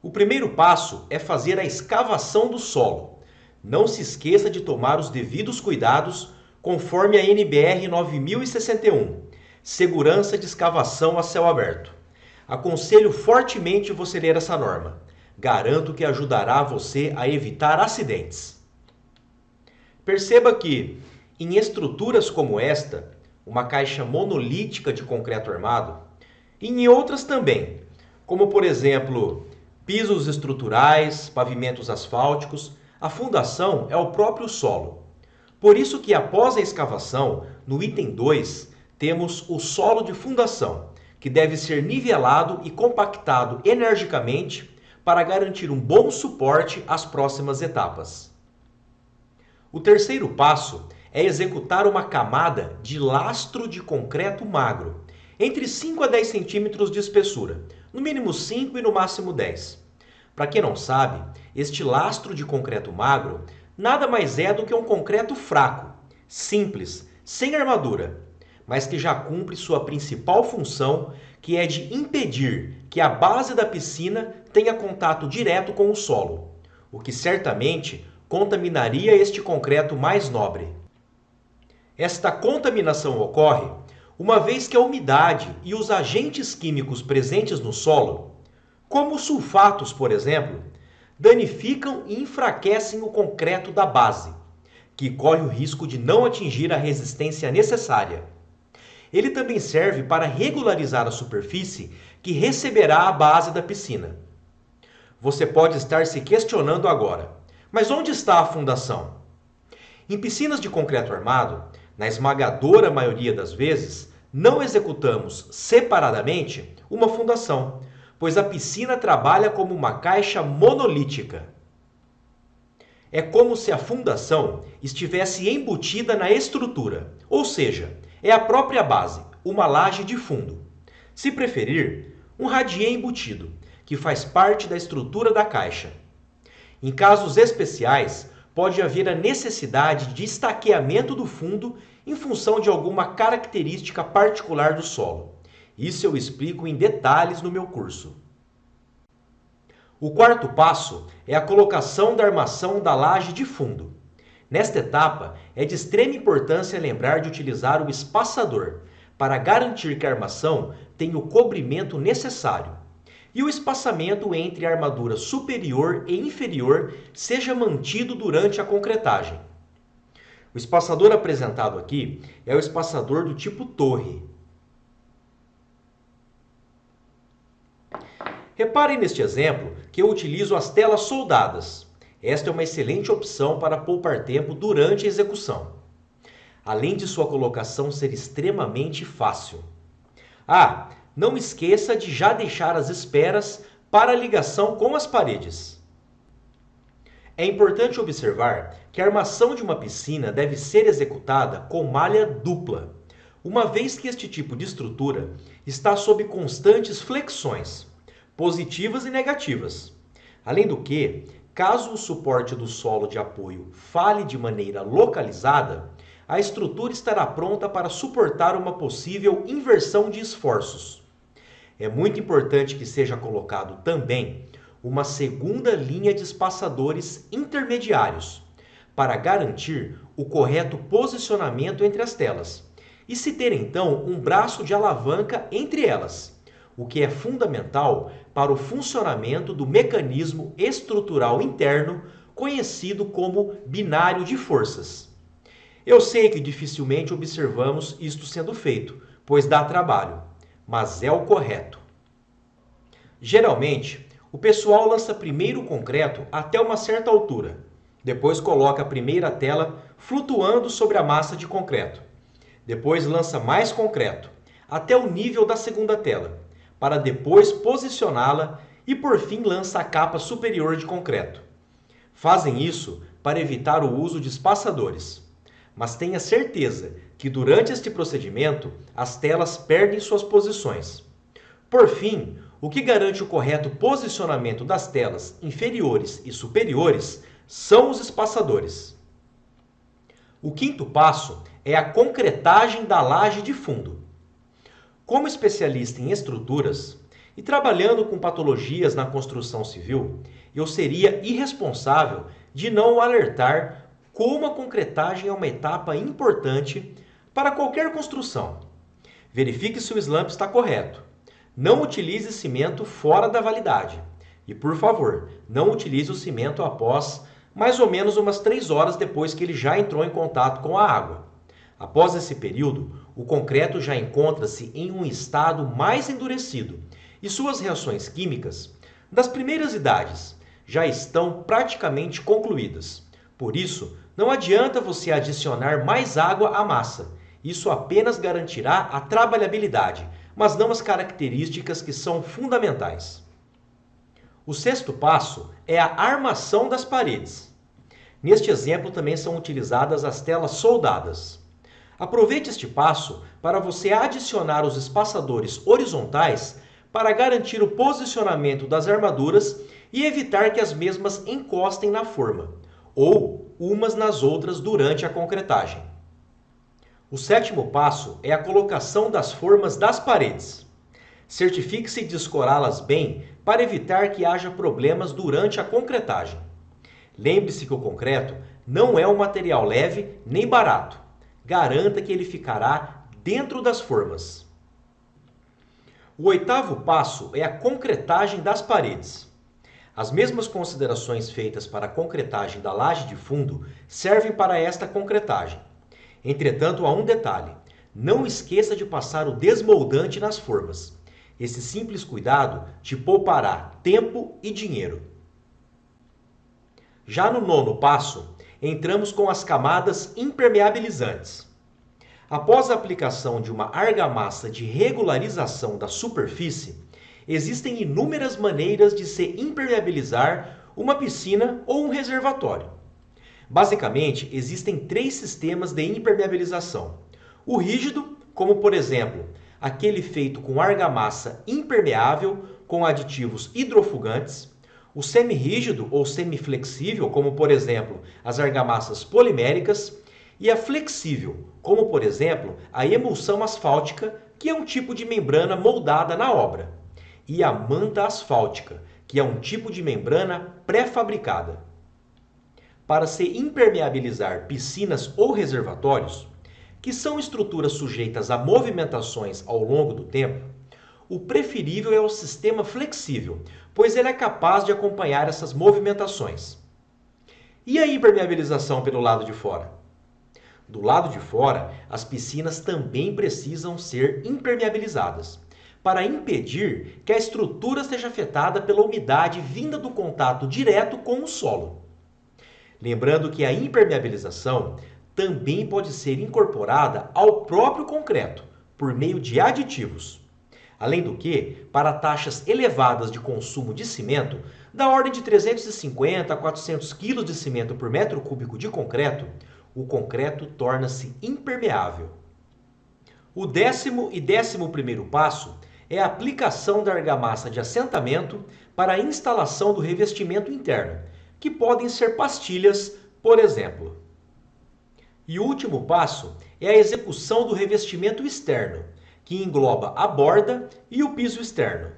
O primeiro passo é fazer a escavação do solo. Não se esqueça de tomar os devidos cuidados conforme a NBR 9061, Segurança de Escavação a Céu Aberto. Aconselho fortemente você ler essa norma. Garanto que ajudará você a evitar acidentes. Perceba que, em estruturas como esta, uma caixa monolítica de concreto armado, e em outras também, como por exemplo, pisos estruturais, pavimentos asfálticos, a fundação é o próprio solo. Por isso que após a escavação, no item 2, temos o solo de fundação, que deve ser nivelado e compactado energicamente para garantir um bom suporte às próximas etapas. O terceiro passo é executar uma camada de lastro de concreto magro, entre 5 a 10 centímetros de espessura, no mínimo 5 e no máximo 10. Para quem não sabe, este lastro de concreto magro nada mais é do que um concreto fraco, simples, sem armadura, mas que já cumpre sua principal função, que é de impedir que a base da piscina tenha contato direto com o solo, o que certamente contaminaria este concreto mais nobre. Esta contaminação ocorre uma vez que a umidade e os agentes químicos presentes no solo, como os sulfatos, por exemplo, danificam e enfraquecem o concreto da base, que corre o risco de não atingir a resistência necessária. Ele também serve para regularizar a superfície que receberá a base da piscina. Você pode estar se questionando agora, mas onde está a fundação? Em piscinas de concreto armado, na esmagadora maioria das vezes, não executamos separadamente uma fundação, pois a piscina trabalha como uma caixa monolítica. É como se a fundação estivesse embutida na estrutura, ou seja, é a própria base, uma laje de fundo. Se preferir, um radier embutido, que faz parte da estrutura da caixa. Em casos especiais, pode haver a necessidade de estaqueamento do fundo em função de alguma característica particular do solo. Isso eu explico em detalhes no meu curso. O quarto passo é a colocação da armação da laje de fundo. Nesta etapa, é de extrema importância lembrar de utilizar o espaçador para garantir que a armação tenha o cobrimento necessário e o espaçamento entre a armadura superior e inferior seja mantido durante a concretagem. O espaçador apresentado aqui é o espaçador do tipo torre. Reparem neste exemplo que eu utilizo as telas soldadas. Esta é uma excelente opção para poupar tempo durante a execução, além de sua colocação ser extremamente fácil. Não esqueça de já deixar as esperas para a ligação com as paredes. É importante observar que a armação de uma piscina deve ser executada com malha dupla, uma vez que este tipo de estrutura está sob constantes flexões, positivas e negativas. Além do que, caso o suporte do solo de apoio falhe de maneira localizada, a estrutura estará pronta para suportar uma possível inversão de esforços. É muito importante que seja colocado também uma segunda linha de espaçadores intermediários, para garantir o correto posicionamento entre as telas, e se ter então um braço de alavanca entre elas, o que é fundamental para o funcionamento do mecanismo estrutural interno conhecido como binário de forças. Eu sei que dificilmente observamos isto sendo feito, pois dá trabalho, mas é o correto. Geralmente, o pessoal lança primeiro o concreto até uma certa altura, depois coloca a primeira tela flutuando sobre a massa de concreto. Depois lança mais concreto, até o nível da segunda tela, para depois posicioná-la e por fim lança a capa superior de concreto. Fazem isso para evitar o uso de espaçadores. Mas tenha certeza que durante este procedimento as telas perdem suas posições. Por fim, o que garante o correto posicionamento das telas inferiores e superiores são os espaçadores. O quinto passo é a concretagem da laje de fundo. Como especialista em estruturas, E trabalhando com patologias na construção civil, eu seria irresponsável de não o alertar como a concretagem é uma etapa importante para qualquer construção. Verifique se o slump está correto. Não utilize cimento fora da validade. E, por favor, não utilize o cimento após mais ou menos umas 3 horas depois que ele já entrou em contato com a água. Após esse período, o concreto já encontra-se em um estado mais endurecido e suas reações químicas, das primeiras idades, já estão praticamente concluídas. Por isso, não adianta você adicionar mais água à massa. Isso apenas garantirá a trabalhabilidade, mas não as características que são fundamentais. O sexto passo é a armação das paredes. Neste exemplo também são utilizadas as telas soldadas. Aproveite este passo para você adicionar os espaçadores horizontais para garantir o posicionamento das armaduras e evitar que as mesmas encostem na forma, ou umas nas outras durante a concretagem. O sétimo passo é a colocação das formas das paredes. Certifique-se de escorá-las bem para evitar que haja problemas durante a concretagem. Lembre-se que o concreto não é um material leve nem barato. Garanta que ele ficará dentro das formas. O oitavo passo é a concretagem das paredes. As mesmas considerações feitas para a concretagem da laje de fundo servem para esta concretagem. Entretanto, há um detalhe: não esqueça de passar o desmoldante nas formas. Esse simples cuidado te poupará tempo e dinheiro. Já no nono passo, entramos com as camadas impermeabilizantes. Após a aplicação de uma argamassa de regularização da superfície, existem inúmeras maneiras de se impermeabilizar uma piscina ou um reservatório. Basicamente, existem 3 sistemas de impermeabilização. O rígido, como por exemplo, aquele feito com argamassa impermeável com aditivos hidrofugantes. O semirrígido ou semiflexível, como por exemplo, as argamassas poliméricas. E a flexível, como por exemplo, a emulsão asfáltica, que é um tipo de membrana moldada na obra. E a manta asfáltica, que é um tipo de membrana pré-fabricada. Para se impermeabilizar piscinas ou reservatórios, que são estruturas sujeitas a movimentações ao longo do tempo, o preferível é o sistema flexível, pois ele é capaz de acompanhar essas movimentações. E a impermeabilização pelo lado de fora? Do lado de fora, as piscinas também precisam ser impermeabilizadas, para impedir que a estrutura seja afetada pela umidade vinda do contato direto com o solo. Lembrando que a impermeabilização também pode ser incorporada ao próprio concreto, por meio de aditivos. Além do que, para taxas elevadas de consumo de cimento, da ordem de 350 a 400 kg de cimento por metro cúbico de concreto, o concreto torna-se impermeável. O 10º e 11º passo é a aplicação da argamassa de assentamento para a instalação do revestimento interno, que podem ser pastilhas, por exemplo. E o último passo é a execução do revestimento externo, que engloba a borda e o piso externo.